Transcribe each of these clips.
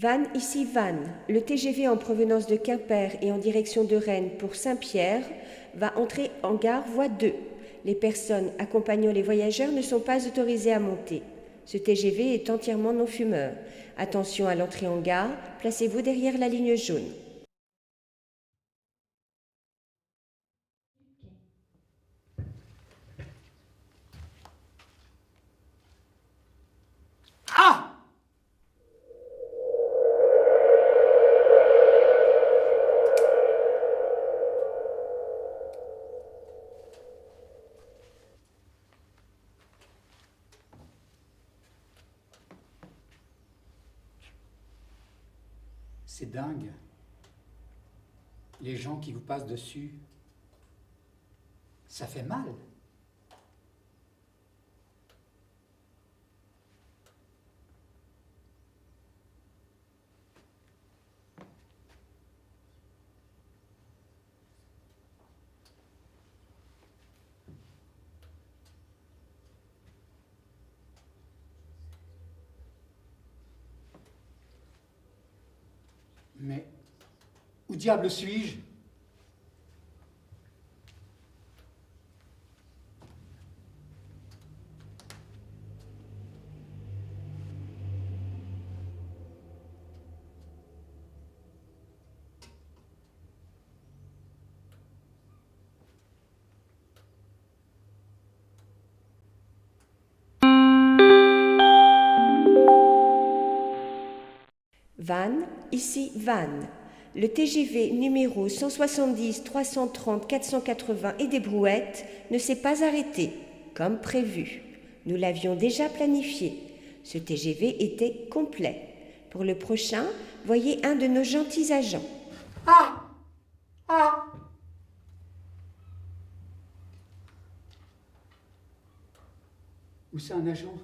Vannes, ici Vannes. Le TGV en provenance de Quimper et en direction de Rennes pour Saint-Pierre va entrer en gare voie 2. Les personnes accompagnant les voyageurs ne sont pas autorisées à monter. Ce TGV est entièrement non-fumeur. Attention à l'entrée en gare, placez-vous derrière la ligne jaune. Ah! C'est dingue. Les gens qui vous passent dessus, ça fait mal. Mais où diable suis-je? Vannes, ici Vannes. Le TGV numéro 170 330 480 et des Brouettes ne s'est pas arrêté, comme prévu. Nous l'avions déjà planifié. Ce TGV était complet. Pour le prochain, voyez un de nos gentils agents. Ah! Ah! Où c'est un agent?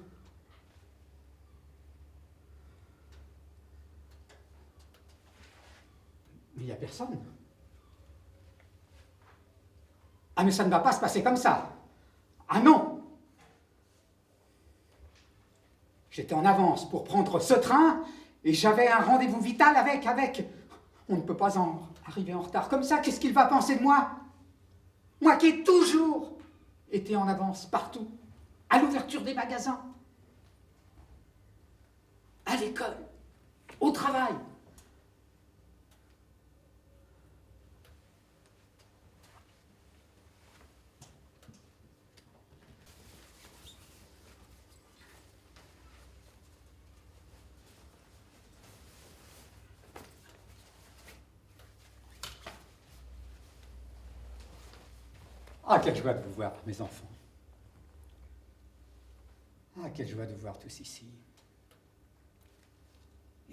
Mais il n'y a personne. Ah, mais ça ne va pas se passer comme ça. Ah non! J'étais en avance pour prendre ce train et j'avais un rendez-vous vital avec. On ne peut pas arriver en retard comme ça. Qu'est-ce qu'il va penser de moi? Moi qui ai toujours été en avance partout, à l'ouverture des magasins, à l'école, au travail. Ah, quelle joie de vous voir, mes enfants. Ah, quelle joie de vous voir tous ici.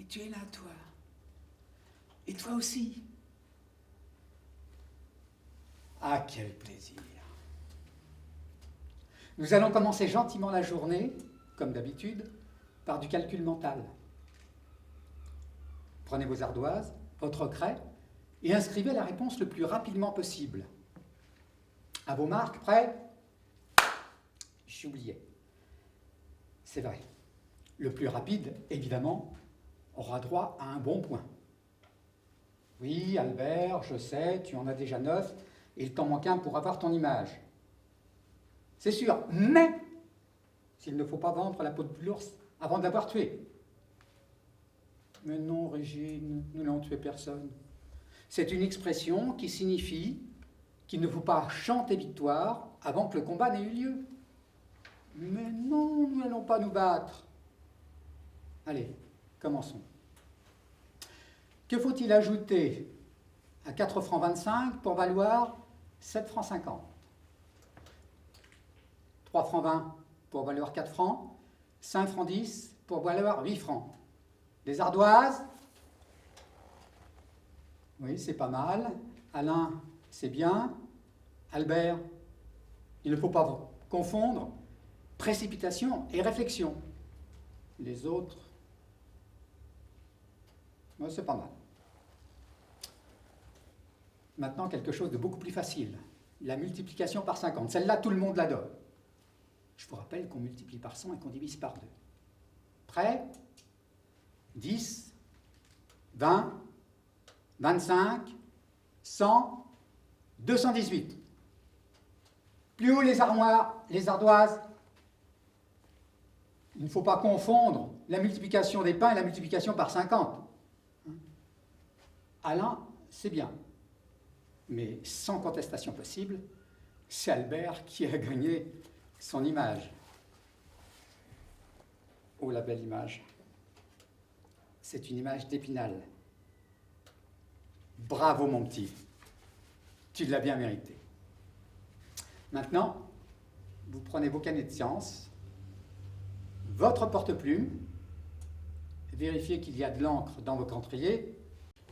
Et tu es là, toi. Et toi aussi. Ah, quel plaisir. Nous allons commencer gentiment la journée, comme d'habitude, par du calcul mental. Prenez vos ardoises, votre craie, et inscrivez la réponse le plus rapidement possible. À vos marques, prêts? J'oubliais. C'est vrai. Le plus rapide, évidemment, aura droit à un bon point. Oui, Albert, je sais, tu en as déjà 9, et il t'en manque un pour avoir ton image. C'est sûr, mais s'il ne faut pas vendre la peau de l'ours avant de l'avoir tué. Mais non, Régine, nous n'avons tué personne. C'est une expression qui signifie qu'il ne faut pas chanter victoire avant que le combat n'ait eu lieu. Mais non, nous n'allons pas nous battre. Allez, commençons. Que faut-il ajouter à 4 francs 25 pour valoir 7 francs 50? 3 francs 20 pour valoir 4 francs, 5 francs 10 pour valoir 8 francs. Les ardoises? Oui, c'est pas mal. Alain, c'est bien. Albert, il ne faut pas confondre précipitation et réflexion. Les autres, ouais, c'est pas mal. Maintenant, quelque chose de beaucoup plus facile. La multiplication par 50. Celle-là, tout le monde l'adore. Je vous rappelle qu'on multiplie par 100 et qu'on divise par 2. Prêt? 10 20, 25, 100, 218. Plus haut les armoires, les ardoises. Il ne faut pas confondre la multiplication des pains et la multiplication par 50. Alain, c'est bien. Mais sans contestation possible, c'est Albert qui a gagné son image. Oh, la belle image. C'est une image d'Épinal. Bravo, mon petit. Tu l'as bien mérité. Maintenant, vous prenez vos canets de science, votre porte-plume, vérifiez qu'il y a de l'encre dans vos encriers.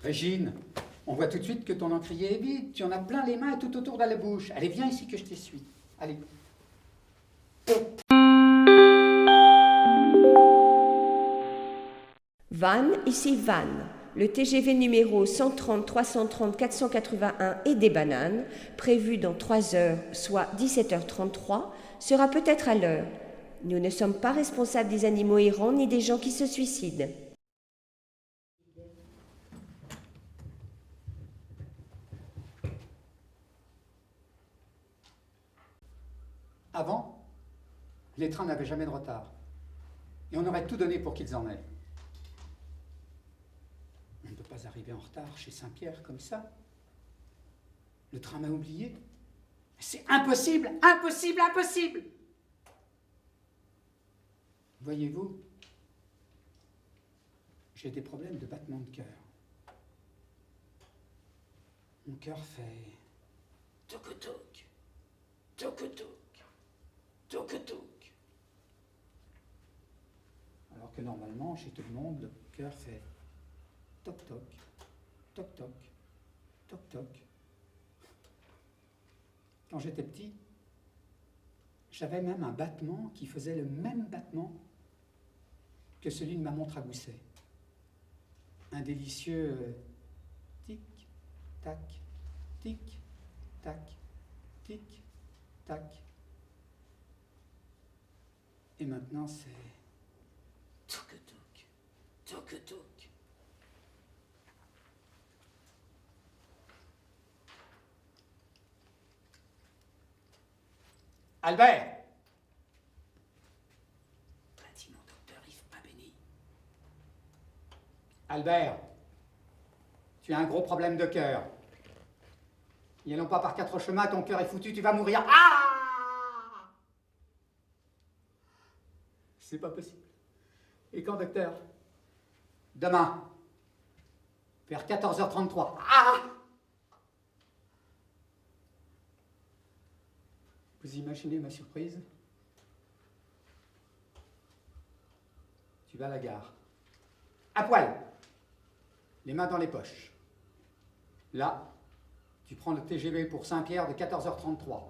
Régine, on voit tout de suite que ton encrier est vide. Tu en as plein les mains et tout autour de la bouche. Allez, viens ici que je t'essuie. Allez. Vannes, ici Vannes. Le TGV numéro 130 330 481 et des bananes, prévu dans 3 heures, soit 17h33, sera peut-être à l'heure. Nous ne sommes pas responsables des animaux errants ni des gens qui se suicident. Avant, les trains n'avaient jamais de retard. Et on aurait tout donné pour qu'ils en aient. On ne peut pas arriver en retard chez Saint-Pierre comme ça. Le train m'a oublié. C'est impossible, impossible, impossible. Voyez-vous, j'ai des problèmes de battement de cœur. Mon cœur fait toc-toc, toc-toc, toc-toc. Alors que normalement, chez tout le monde, le cœur fait toc-toc, toc-toc, toc-toc. Quand j'étais petit, j'avais même un battement qui faisait le même battement que celui de ma montre à gousset. Un délicieux tic-tac, tic-tac, tic-tac. Et maintenant, c'est toc-toc, toc-toc. Albert! A dit mon docteur Yves Pabény. Albert, tu as un gros problème de cœur. N'y allons pas par 4 chemins, ton cœur est foutu, tu vas mourir. Ah! C'est pas possible. Et quand, docteur? Demain, vers 14h33. Ah! Vous imaginez ma surprise? Tu vas à la gare. À poil, les mains dans les poches. Là, tu prends le TGV pour Saint-Pierre de 14h33.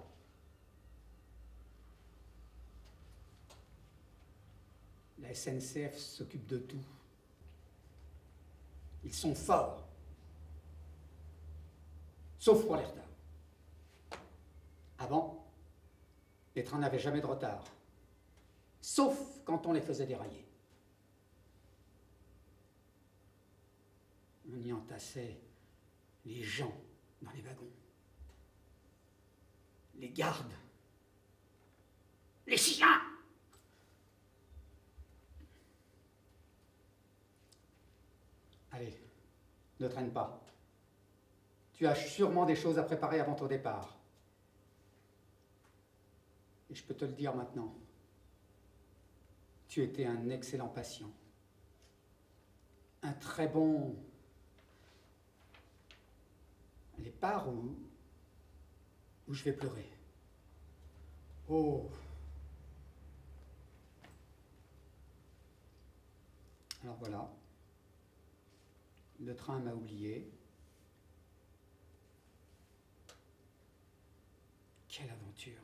La SNCF s'occupe de tout. Ils sont forts. Sauf pour les retards. Avant, les trains n'avaient jamais de retard. Sauf quand on les faisait dérailler. On y entassait les gens dans les wagons, les gardes, les chiens. Allez, ne traîne pas. Tu as sûrement des choses à préparer avant ton départ. Et je peux te le dire maintenant, tu étais un excellent patient, un très bon... Les parts où je vais pleurer. Oh. Alors voilà, le train m'a oublié. Quelle aventure!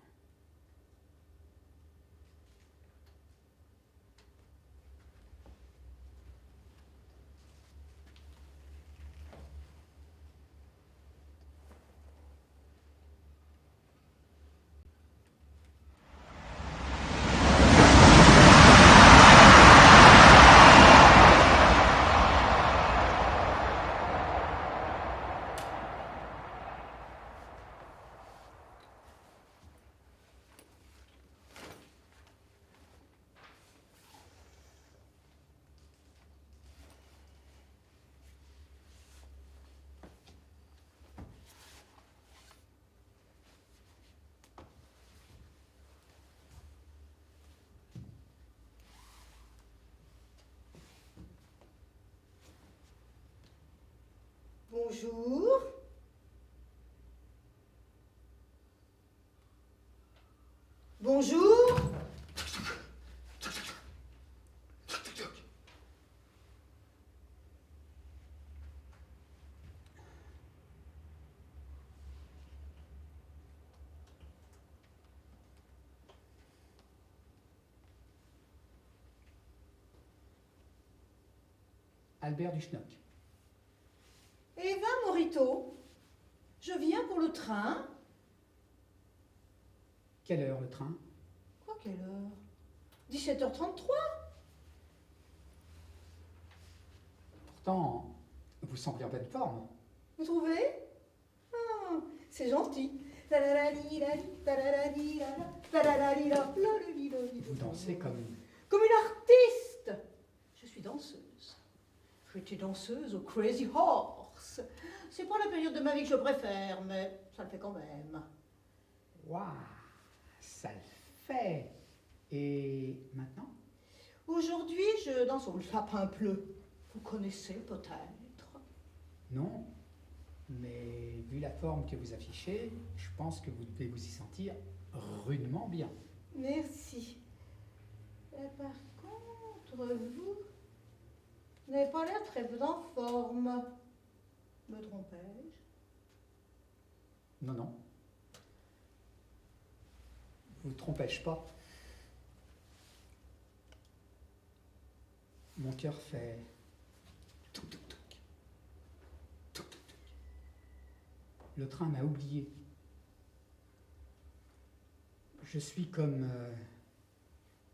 Bonjour. Bonjour. Albert Duchenoc. Eva Morito. Je viens pour le train. Quelle heure le train? Quoi, quelle heure? 17h33. Pourtant, vous semblez en pleine forme. Vous trouvez? Ah, c'est gentil. Vous dansez Comme une artiste. Je suis danseuse. J'étais danseuse au Crazy Horse. C'est pas la période de ma vie que je préfère, mais ça le fait quand même. Waouh, ça le fait. Et maintenant? Aujourd'hui, je danse au Lapin Bleu. Vous connaissez peut-être? Non, mais vu la forme que vous affichez, je pense que vous devez vous y sentir rudement bien. Merci. Par contre, vous n'avez pas l'air très en forme. Me trompais-je? Non, non. Vous trompez-je pas? Mon cœur fait touc touc touc. Touc touc touc. Le train m'a oublié. Je suis comme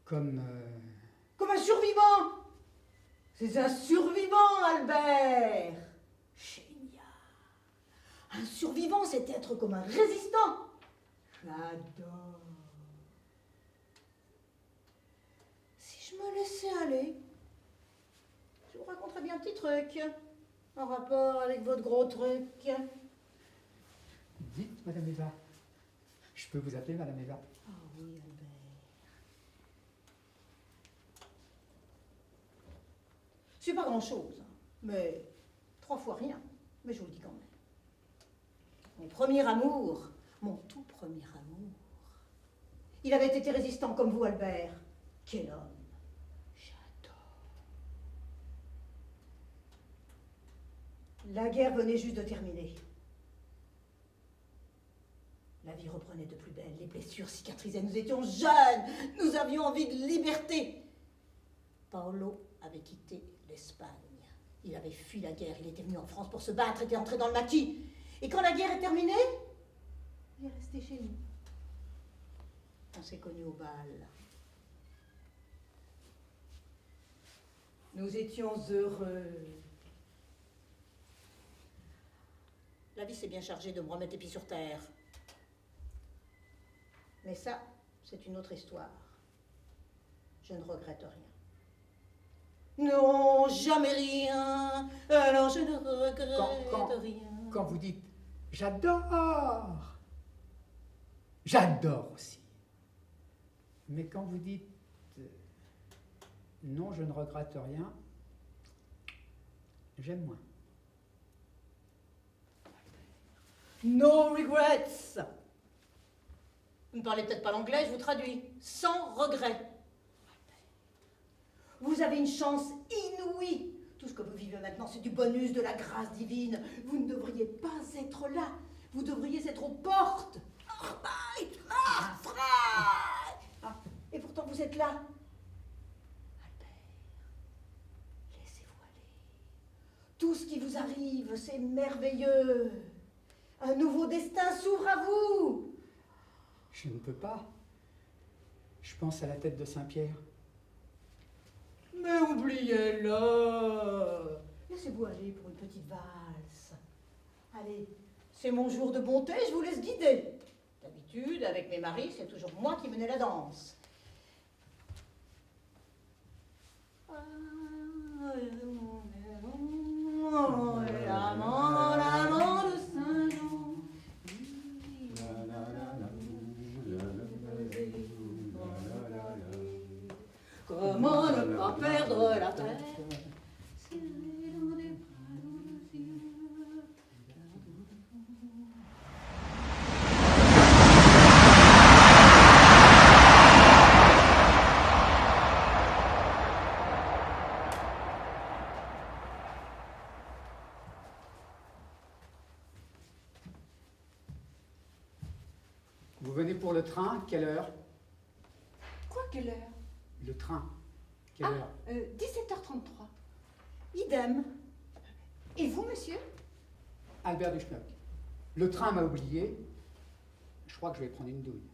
Comme un survivant. C'est un survivant, Albert. Génial. Un survivant, c'est être comme un résistant. J'adore. Si je me laissais aller, je vous raconterais bien un petit truc en rapport avec votre gros truc. Dites, Madame Eva. Je peux vous appeler Madame Eva? Ah oui, Albert. C'est pas grand-chose, mais 3 fois rien. Mais je vous le dis quand même. Mon premier amour, mon tout premier amour, il avait été résistant comme vous, Albert. Quel homme. J'adore. La guerre venait juste de terminer. La vie reprenait de plus belle, les blessures cicatrisaient, nous étions jeunes, nous avions envie de liberté. Paolo avait quitté l'Espagne. Il avait fui la guerre, il était venu en France pour se battre, était entré dans le maquis. Et quand la guerre est terminée, il est resté chez nous. On s'est connus au bal. Nous étions heureux. La vie s'est bien chargée de me remettre les pieds sur terre. Mais ça, c'est une autre histoire. Je ne regrette rien. Non, jamais rien. Alors je ne regrette rien. Quand vous dites j'adore, j'adore aussi. Mais quand vous dites non, je ne regrette rien, j'aime moins. No regrets. Vous ne parlez peut-être pas l'anglais, je vous traduis. Sans regret. Vous avez une chance inouïe. Tout ce que vous vivez maintenant, c'est du bonus de la grâce divine. Vous ne devriez pas être là. Vous devriez être aux portes. Arbeit, frei. Et pourtant, vous êtes là. Albert, laissez-vous aller. Tout ce qui vous arrive, c'est merveilleux. Un nouveau destin s'ouvre à vous. Je ne peux pas. Je pense à la tête de Saint-Pierre. Mais oubliez-le. Laissez-vous aller pour une petite valse. Allez, c'est mon jour de bonté, je vous laisse guider. D'habitude, avec mes maris, c'est toujours moi qui menais la danse. L'amant de Saint-Jean. Comment ne pas perdre la tête? Vous venez pour le train, quelle heure? Quoi, quelle heure? Le train, quelle heure? 17h33. Idem. Et vous, monsieur? Albert Duchenoc. Le train m'a oublié. Je crois que je vais prendre une douille.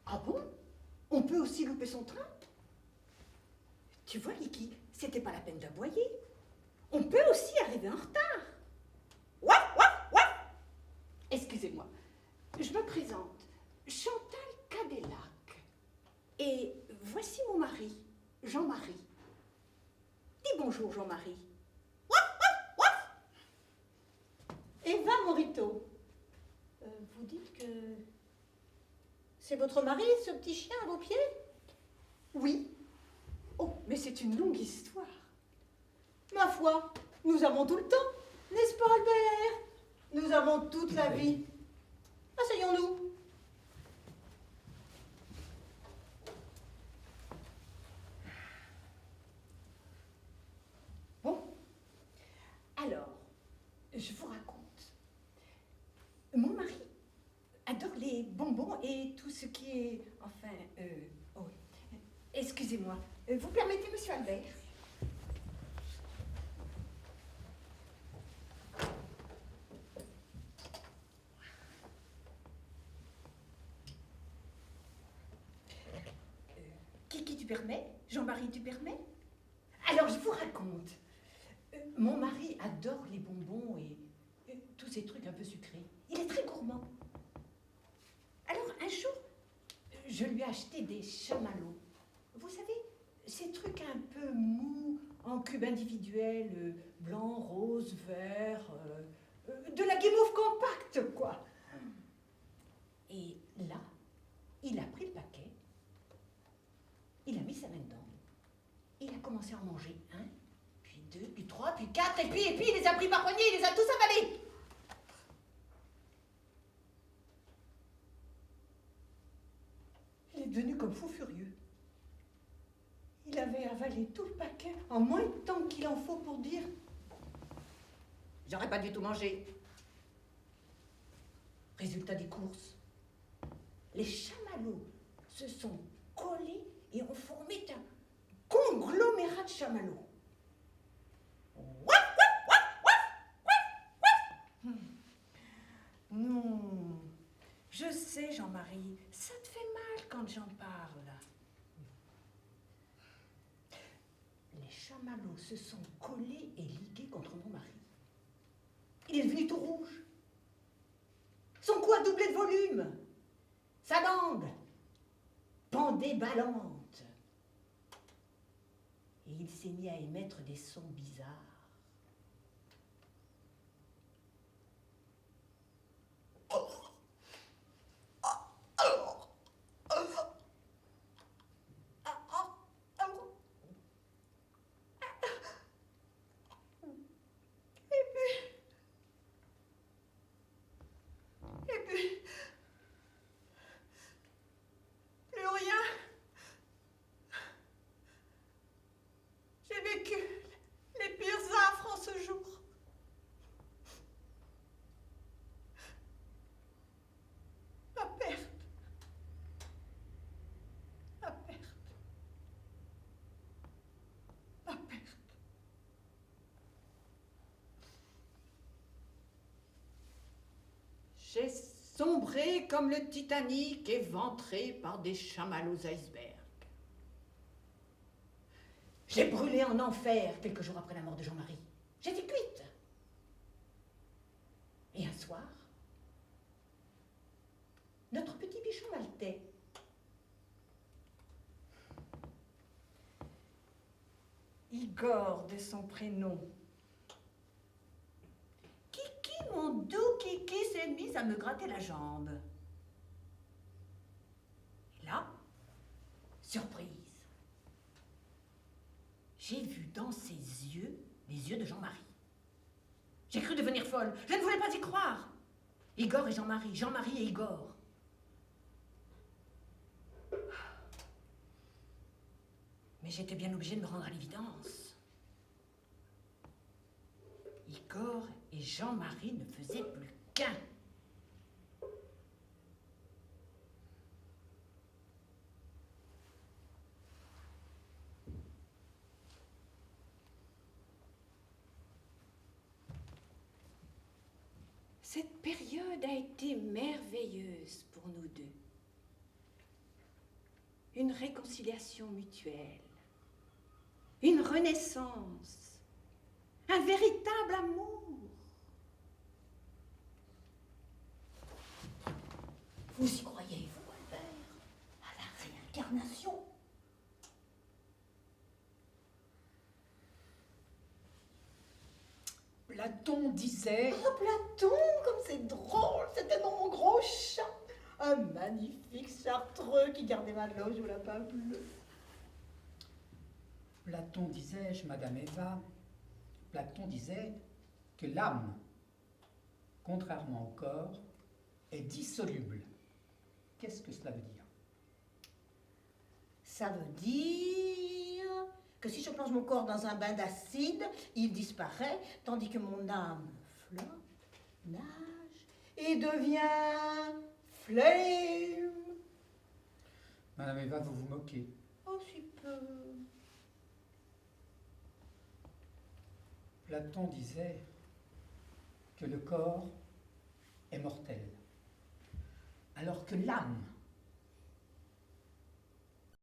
Ah bon? On peut aussi louper son train? Tu vois, Liki, c'était pas la peine d'aboyer. On peut aussi arriver en retard. Ouaf, ouaf, ouaf! Excusez-moi, je me présente. Chantal Cadillac. Et voici mon mari, Jean-Marie. Dis bonjour, Jean-Marie. Eva Morito. Vous dites que c'est votre mari, ce petit chien à vos pieds? Oui. Oh, mais c'est une longue histoire. Ma foi, nous avons tout le temps, n'est-ce pas, Albert? Nous avons toute la vie. Asseyons-nous. Bon, alors, je vous raconte. Mon mari adore les bonbons et tout ce qui est... Enfin, oh, excusez-moi. Vous permettez, monsieur Albert? Kiki, tu permets? Jean-Marie, tu permets? Alors, je vous raconte. Mon mari adore les bonbons et tous ces trucs un peu sucrés. Il est très gourmand. Alors, un jour, je lui ai acheté des chamallows. Vous savez, ces trucs un peu mous, en cubes individuels, blanc, rose, vert, de la guimauve compacte, quoi. Et là, il a pris le paquet, il a mis sa main dedans, il a commencé à en manger un, puis deux, puis trois, puis quatre, et puis il les a pris par poignée, il les a tous avalés. Il est devenu comme fou furieux. Il avait avalé tout le paquet en moins de temps qu'il en faut pour dire « J'aurais pas dû tout manger ». Résultat des courses, les chamallows se sont collés et ont formé un conglomérat de chamallows. Non, je sais, Jean-Marie, ça te fait mal quand j'en parle. Les chamallows se sont collés et ligués contre mon mari. Il est devenu tout rouge. Son cou a doublé de volume. Sa langue pendait ballante. Et il s'est mis à émettre des sons bizarres. Et puis, plus rien. J'ai vécu les pires affres en ce jour. Ma perte. Ma perte. Ma perte. J'ai sombré comme le Titanic éventré par des chamallows icebergs. J'ai brûlé en enfer quelques jours après la mort de Jean-Marie. J'étais cuite. Et un soir, notre petit bichon maltais, Igor de son prénom, Kiki, mon doux Kiki, s'est mise à me gratter la jambe. Et là, surprise, j'ai vu dans ses yeux les yeux de Jean-Marie. J'ai cru devenir folle. Je ne voulais pas y croire. Igor et Jean-Marie, Jean-Marie et Igor. Mais j'étais bien obligée de me rendre à l'évidence. Igor et Jean-Marie ne faisaient plus qu'un. Cette période a été merveilleuse pour nous deux. Une réconciliation mutuelle, une renaissance, un véritable amour. Vous y croyez, vous, Albert, à la réincarnation? Platon disait... Oh, Platon, comme c'est drôle, c'était dans mon gros chat. Un magnifique chartreux qui gardait ma loge au lapin bleu. Platon disais-je, Madame Eva, Platon disait que l'âme, contrairement au corps, est dissoluble. Qu'est-ce que cela veut dire? Ça veut dire que si je plonge mon corps dans un bain d'acide, il disparaît, tandis que mon âme flotte, nage et devient flame. Madame Eva, vous vous moquez. Oh, si peu. Platon disait que le corps est mortel, alors que l'âme